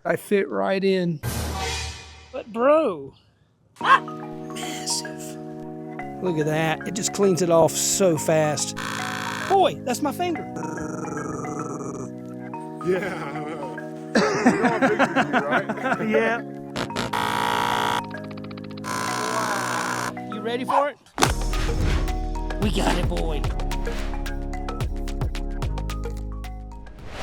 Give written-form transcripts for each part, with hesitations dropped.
I fit right in. But bro, massive. Look at that. It just cleans it off so fast. Boy, that's my finger. Yeah. You know how big you be, right? Yeah. You ready for it? We got it, boy.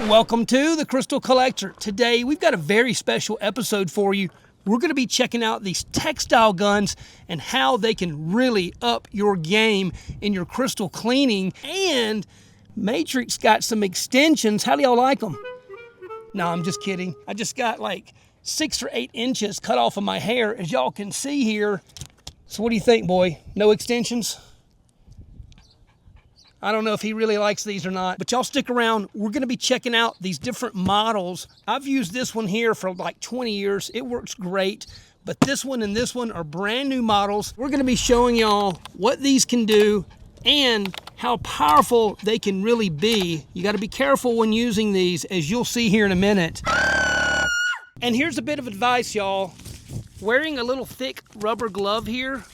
Welcome to The Crystal Collector. Today, we've got a very special episode for you. We're going to be checking out these textile guns and how they can really up your game in your crystal cleaning. And Matrix got some extensions. How do y'all like them? No, I'm just kidding. I just got like 6 or 8 inches cut off of my hair, as y'all can see here. So what do you think, boy? No extensions? I don't know if he really likes these or not, but y'all stick around. We're gonna be checking out these different models. I've used this one here for like 20 years. It works great, but this one and this one are brand new models. We're gonna be showing y'all what these can do and how powerful they can really be. You gotta be careful when using these, as you'll see here in a minute. And here's a bit of advice, y'all. Wearing a little thick rubber glove here,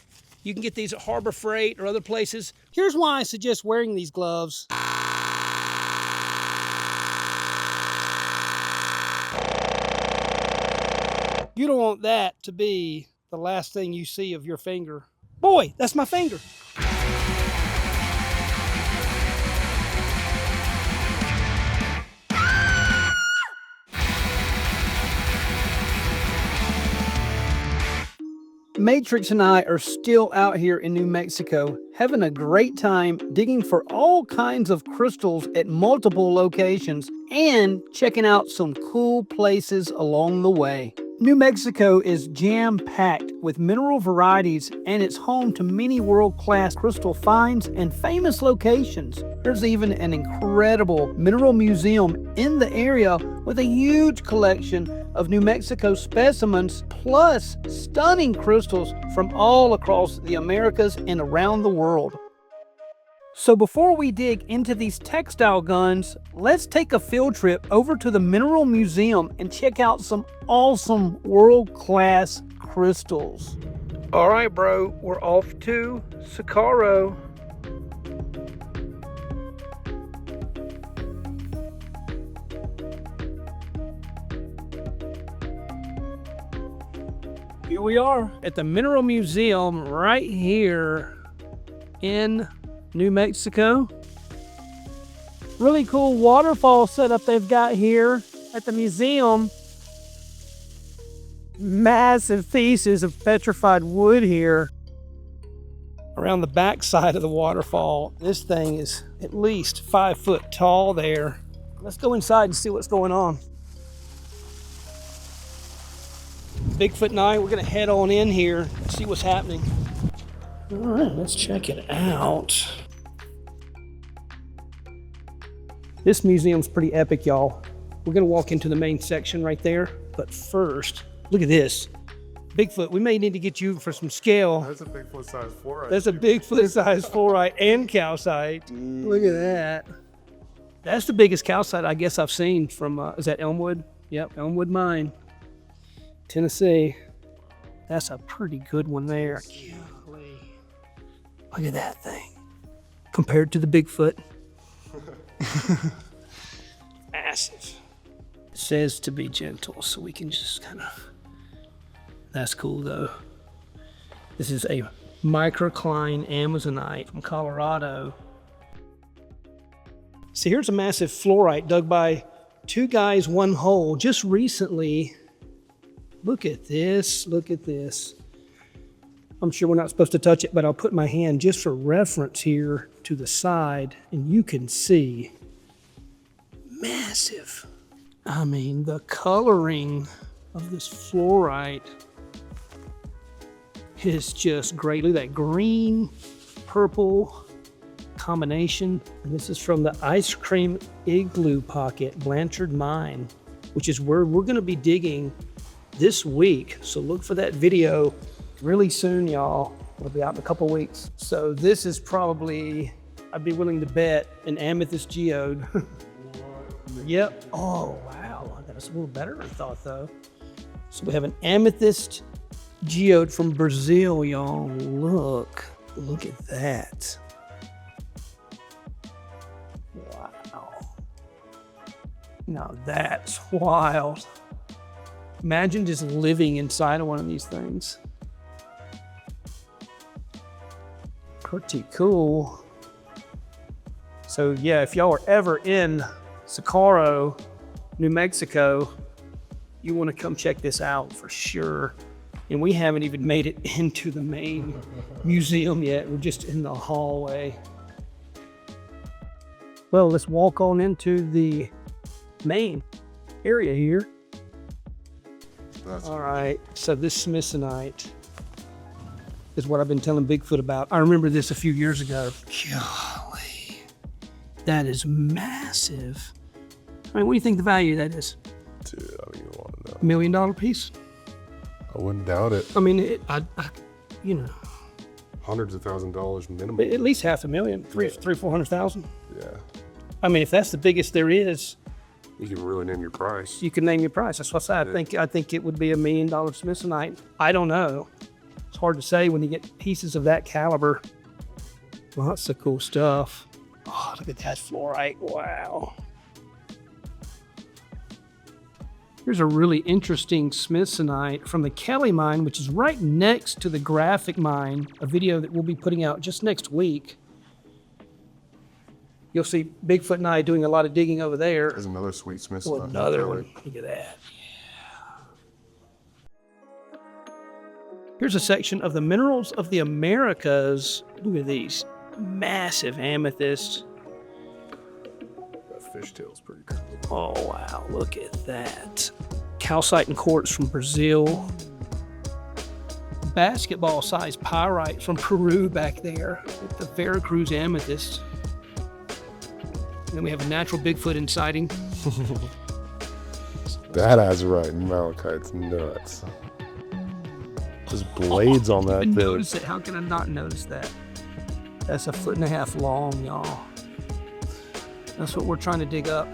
you can get these at Harbor Freight or other places. Here's why I suggest wearing these gloves. You don't want that to be the last thing you see of your finger. Boy, that's my finger. Matrix and I are still out here in New Mexico, having a great time digging for all kinds of crystals at multiple locations and checking out some cool places along the way. New Mexico is jam-packed with mineral varieties, and it's home to many world-class crystal finds and famous locations. There's even an incredible mineral museum in the area with a huge collection of New Mexico specimens, plus stunning crystals from all across the Americas and around the world. So before we dig into these textile guns, let's take a field trip over to the Mineral Museum and check out some awesome world-class crystals. All right, bro, we're off to Socorro. Here we are at the Mineral Museum right here in New Mexico. Really cool waterfall setup they've got here at the museum. Massive pieces of petrified wood here. Around the back side of the waterfall, this thing is at least 5 foot tall there. Let's go inside and see what's going on. Bigfoot and I, we're gonna head on in here and see what's happening. All right, let's check it out. This museum's pretty epic, y'all. We're gonna walk into the main section right there, but first, look at this. Bigfoot, we may need to get you for some scale. That's a Bigfoot-sized fluorite. That's a Bigfoot-sized fluorite and calcite. Look at that. That's the biggest calcite I guess I've seen from, is that Elmwood? Yep, Elmwood Mine, Tennessee. That's a pretty good one there. Look at that thing. Compared to the Bigfoot. Massive. It says to be gentle, so we can just kind of... That's cool though. This is a microcline amazonite from Colorado. See, here's a massive fluorite dug by 2 guys, 1 hole just recently. Look at this, look at this. I'm sure we're not supposed to touch it, but I'll put my hand just for reference here to the side, and you can see. Massive. I mean, the coloring of this fluorite is just great. Look at that green, purple combination. And this is from the Ice Cream Igloo Pocket, Blanchard Mine, which is where we're gonna be digging this week. So look for that video really soon, y'all. It'll be out in a couple weeks. So this is probably, I'd be willing to bet, an amethyst geode. Yep. Oh, wow, look at That's a little better than I thought, though. So we have an amethyst geode from Brazil, y'all. Look at that. Wow. Now that's wild. Imagine just living inside of one of these things. Pretty cool. So yeah, if y'all are ever in Socorro, New Mexico, you want to come check this out for sure. And we haven't even made it into the main museum yet. We're just in the hallway. Well, let's walk on into the main area here. All right, so this smithsonite is what I've been telling Bigfoot about. I remember this a few years ago. Golly, that is massive. I mean, what do you think the value of that is? Dude, I don't even want to know. $1 million piece? I wouldn't doubt it. I mean, you know. Hundreds of $1,000s minimum. At least $500,000, 400,000. Yeah. I mean, if that's the biggest there is, You can really name your price. you can name your price. That's what I said. I think it would be $1 million smithsonite. I don't know. It's hard to say when you get pieces of that caliber. Lots of cool stuff. Oh, look at that fluorite. Wow. Here's a really interesting smithsonite from the Kelly mine, which is right next to the graphic mine, a video that we'll be putting out just next week. You'll see Bigfoot and I doing a lot of digging over there. There's another sweet Smith. Oh, another one. Look at that. Yeah. Here's a section of the minerals of the Americas. Look at these massive amethysts. That fishtail's pretty cool. Oh, wow. Look at that. Calcite and quartz from Brazil. Basketball-sized pyrite from Peru back there with the Veracruz amethyst. And then we have a natural Bigfoot inciting. That azurite and malachite's nuts. There's blades on that I didn't thing. notice it. How can I not notice that? That's 1.5 feet long, y'all. That's what we're trying to dig up.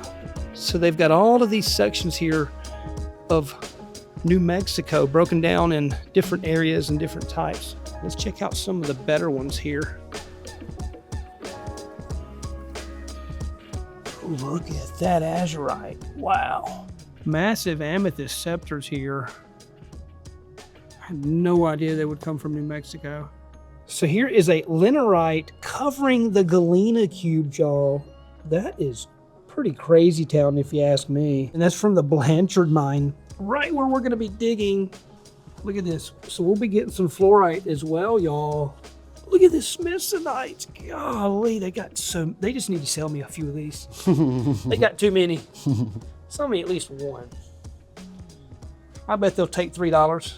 So they've got all of these sections here of New Mexico broken down in different areas and different types. Let's check out some of the better ones here. Look at that azurite. Wow. Massive amethyst scepters here. I had no idea they would come from New Mexico. So here is a linerite covering the galena cube, y'all. That is pretty crazy town if you ask me. And that's from the Blanchard mine, right where we're gonna be digging. Look at this. So we'll be getting some fluorite as well, y'all. Look at this smithsonite. Golly, they just need to sell me a few of these. They got too many. Sell me at least one. I bet they'll take $3.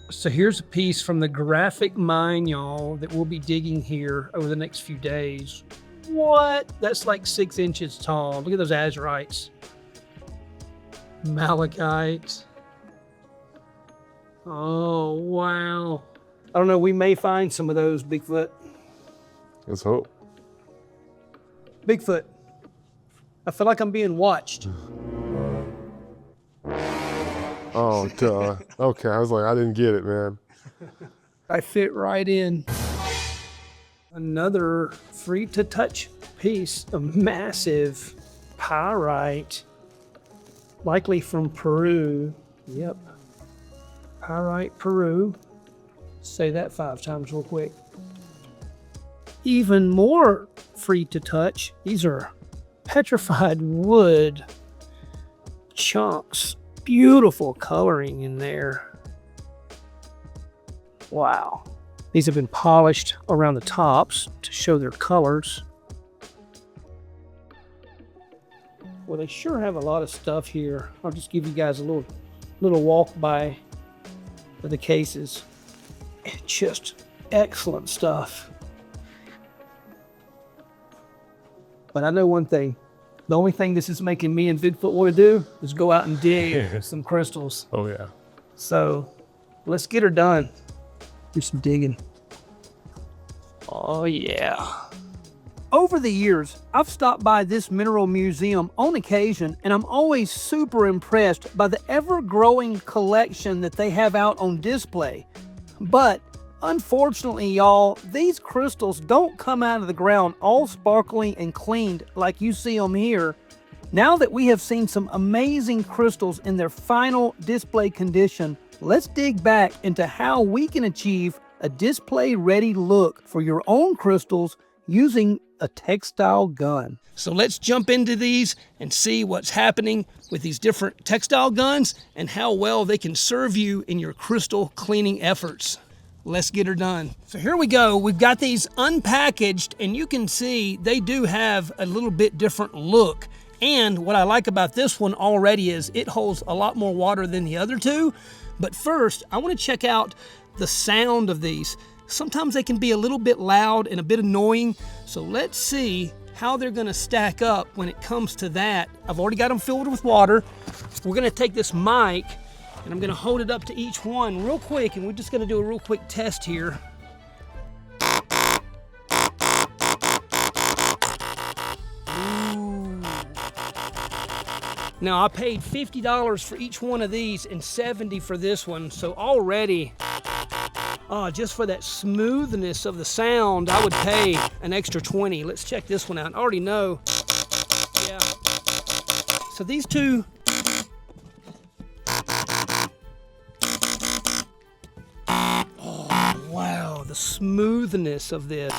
So here's a piece from the graphic mine, y'all, that we'll be digging here over the next few days. What? That's like 6 inches tall. Look at those azurites. Malachite. Oh, wow. I don't know, we may find some of those, Bigfoot. Let's hope. Bigfoot, I feel like I'm being watched. Oh, duh. Okay, I was like, I didn't get it, man. I fit right in. Another free to touch piece of massive pyrite, likely from Peru. Yep. Pyrite, Peru. Say that 5 times real quick. Even more free to touch. These are petrified wood chunks. Beautiful coloring in there. Wow. These have been polished around the tops to show their colors. Well, they sure have a lot of stuff here. I'll just give you guys a little walk by of the cases. Just excellent stuff. But I know one thing. The only thing this is making me and Bigfoot want to do is go out and dig some crystals. Oh, yeah. So let's get her done. Do some digging. Oh, yeah. Over the years, I've stopped by this mineral museum on occasion, and I'm always super impressed by the ever-growing collection that they have out on display. But unfortunately, y'all, these crystals don't come out of the ground all sparkling and cleaned like you see them here. Now that we have seen some amazing crystals in their final display condition, let's dig back into how we can achieve a display-ready look for your own crystals using a textile gun. So let's jump into these and see what's happening with these different textile guns and how well they can serve you in your crystal cleaning efforts. Let's get her done. So here we go. We've got these unpackaged, and you can see they do have a little bit different look. And what I like about this one already is it holds a lot more water than the other two. But first, I want to check out the sound of these. Sometimes they can be a little bit loud and a bit annoying. So let's see how they're going to stack up when it comes to that. I've already got them filled with water. We're going to take this mic and I'm going to hold it up to each one real quick, and we're just going to do a real quick test here. Ooh. Now I paid $50 for each one of these and $70 for this one, so already just for that smoothness of the sound, I would pay an extra $20. Let's check this one out. I already know. Yeah. So these two. Oh, wow. The smoothness of this.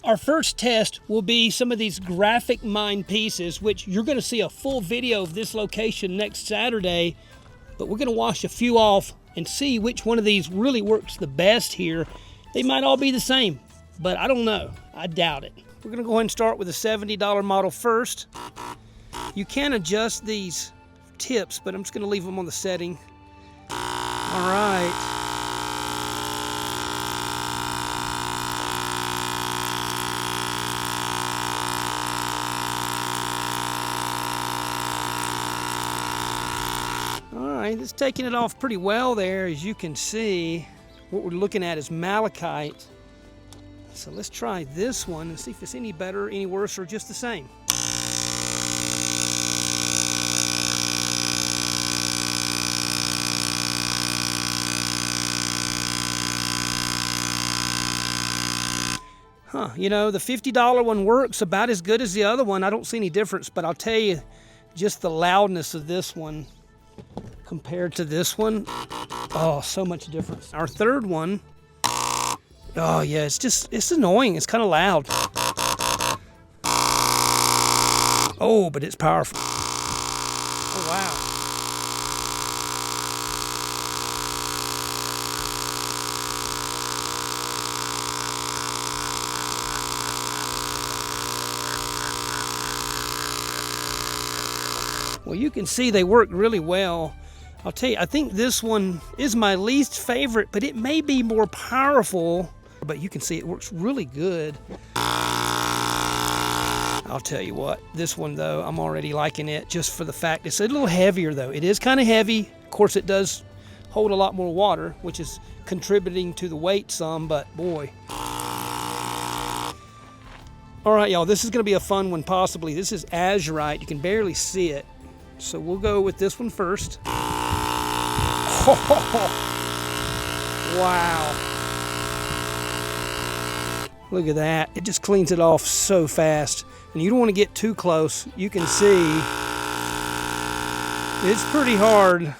Our first test will be some of these graphic mine pieces, which you're going to see a full video of this location next Saturday. But we're going to wash a few off and see which one of these really works the best here. They might all be the same, but I don't know. I doubt it. We're going to go ahead and start with a $70 model first. You can adjust these tips, but I'm just going to leave them on the setting. All right. It's taking it off pretty well there. As you can see, what we're looking at is malachite. So let's try this one and see if it's any better, any worse, or just the same. You know, the $50 one works about as good as the other one. I don't see any difference, but I'll tell you, just the loudness of this one compared to this one, oh, so much difference. Our third one, oh yeah, it's annoying. It's kind of loud. Oh, but it's powerful. Oh, wow. Well, you can see they work really well. I'll tell you, I think this one is my least favorite, but it may be more powerful. But you can see it works really good. I'll tell you what, this one though, I'm already liking it just for the fact it's a little heavier though. It is kind of heavy. Of course, it does hold a lot more water, which is contributing to the weight some, but boy. All right, y'all, this is gonna be a fun one possibly. This is azurite, you can barely see it. So we'll go with this one first. Wow. Look at that. It just cleans it off so fast. And you don't want to get too close. You can see it's pretty hard.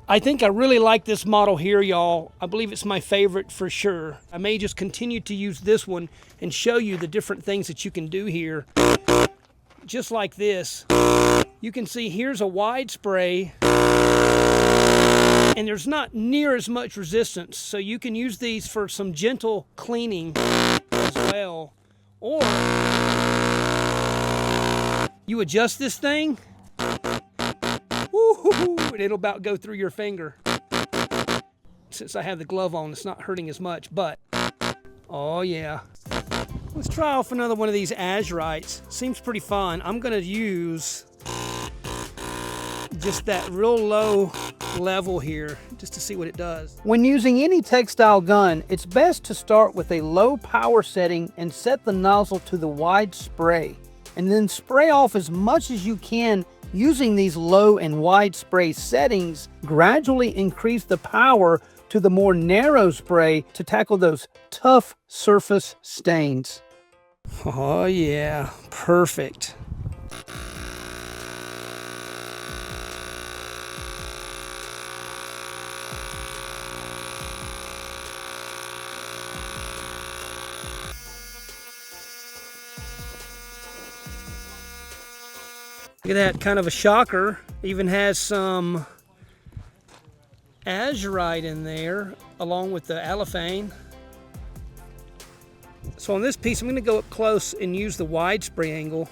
I think I really like this model here, y'all. I believe it's my favorite for sure. I may just continue to use this one and show you the different things that you can do here. Just like this. You can see here's a wide spray, and there's not near as much resistance, so you can use these for some gentle cleaning as well. Or you adjust this thing, and it'll about go through your finger. Since I have the glove on, it's not hurting as much, but oh yeah. Let's try off another one of these azurites. Seems pretty fun. I'm gonna use just that real low level here just to see what it does. When using any textile gun, it's best to start with a low power setting and set the nozzle to the wide spray, and then spray off as much as you can using these low and wide spray settings. Gradually increase the power to the more narrow spray to tackle those tough surface stains. Oh yeah, perfect. Look at that, kind of a shocker. Even has some azurite in there along with the allophane. So on this piece, I'm going to go up close and use the wide spray angle.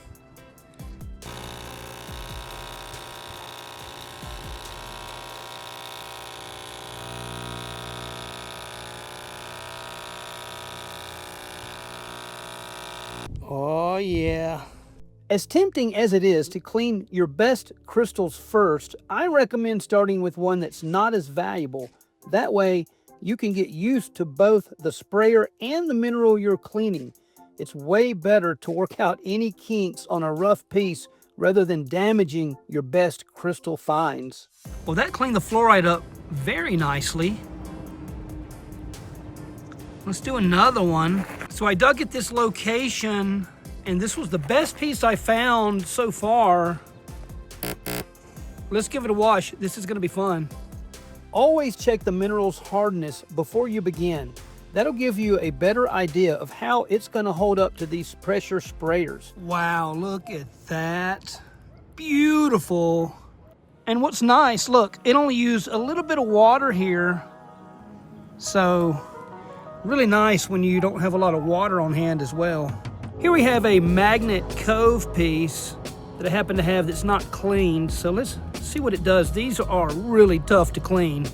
Oh yeah. As tempting as it is to clean your best crystals first, I recommend starting with one that's not as valuable. That way, you can get used to both the sprayer and the mineral you're cleaning. It's way better to work out any kinks on a rough piece rather than damaging your best crystal finds. Well, that cleaned the fluorite up very nicely. Let's do another one. So I dug at this location, and this was the best piece I found so far. Let's give it a wash. This is gonna be fun. Always check the mineral's hardness before you begin. That'll give you a better idea of how it's gonna hold up to these pressure sprayers. Wow, look at that. Beautiful. And what's nice, look, it only used a little bit of water here. So, really nice when you don't have a lot of water on hand as well. Here we have a magnet cove piece that I happen to have that's not cleaned. So let's see what it does. These are really tough to clean.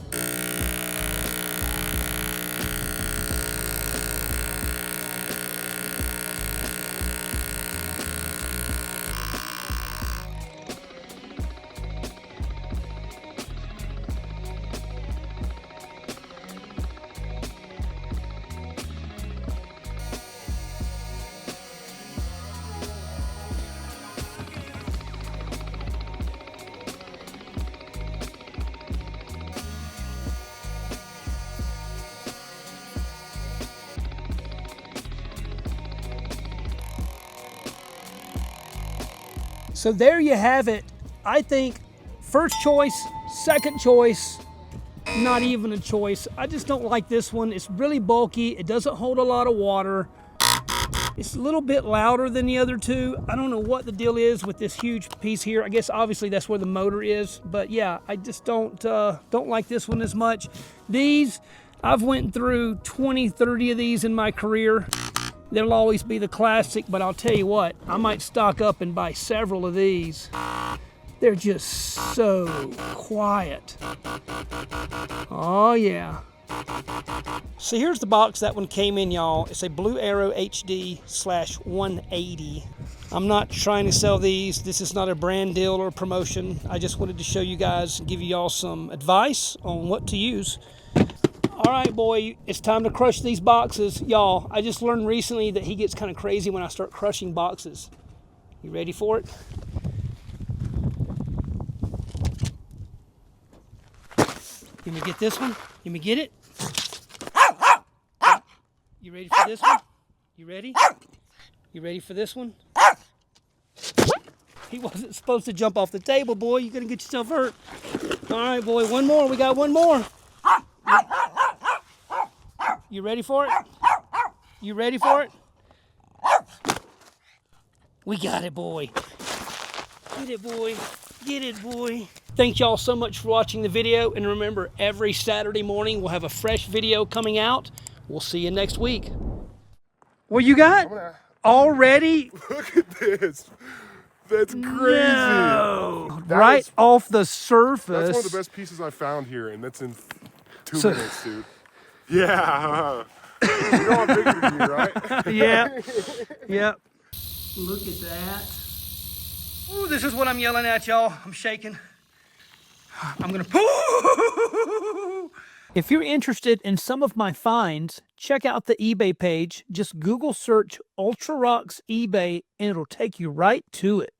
So there you have it. I think first choice, second choice, not even a choice. I just don't like this one. It's really bulky. It doesn't hold a lot of water. It's a little bit louder than the other two. I don't know what the deal is with this huge piece here. I guess obviously that's where the motor is, but yeah, I just don't like this one as much. These, I've went through 20, 30 of these in my career. There'll always be the classic, but I'll tell you what, I might stock up and buy several of these. They're just so quiet. Oh yeah. So here's the box that one came in, y'all. It's a Blue Arrow HD/180. I'm not trying to sell these. This is not a brand deal or promotion. I just wanted to show you guys and give you all some advice on what to use. All right, boy, it's time to crush these boxes. Y'all, I just learned recently that he gets kind of crazy when I start crushing boxes. You ready for it? Let me get this one. Let me get it. You ready for this one? You ready? You ready for this one? He wasn't supposed to jump off the table, boy. You're gonna get yourself hurt. All right, boy, one more. We got one more. You ready for it? You ready for it? We got it, boy. Get it, boy. Get it, boy. Thank y'all so much for watching the video. And remember, every Saturday morning, we'll have a fresh video coming out. We'll see you next week. What you got? Already? Look at this. That's crazy. No. Right off the surface. That's one of the best pieces I found here, and that's in 2 minutes, dude. Yeah. You know I'm bigger than you, right? Yeah. Yep. Look at that. Ooh, this is what I'm yelling at, y'all. I'm shaking. I'm gonna. If you're interested in some of my finds, check out the eBay page. Just Google search Ultra Rocks eBay and it'll take you right to it.